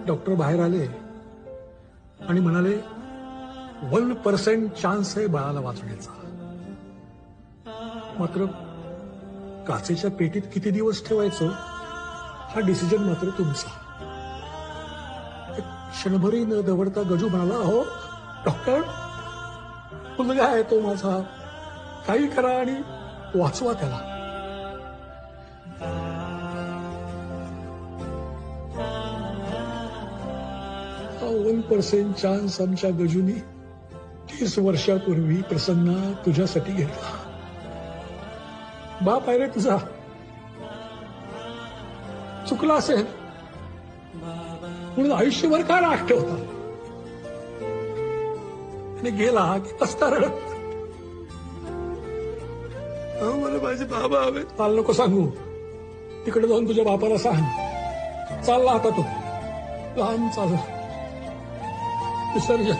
Doctor बाहेर आले आणि म्हणाले 1% चान्स आहे बाळाला वाचण्याचा. मात्र काचेच्या पेटीत किती दिवस ठेवायचं हा डिसिजन मात्र तुमचा. एक क्षणभरही न दवडता गजू म्हणाला, हो डॉक्टर, मुलगा आहे तो माझा, काही करा आणि वाचवा त्याला. 1% चान्स आमच्या गजूनी 30 वर्षापूर्वी प्रसन्ना तुझ्यासाठी घेतला. बाप आहे रे तुझा, चुकला असेल म्हणून आयुष्यभर का राग ठेवता. आणि गेला की कसता रडत, मला माझे बाबा हवे. चाल नको सांगू, तिकडे जाऊन तुझ्या बापाला सांग. चालला आता तो लहान चाल विसर्जन.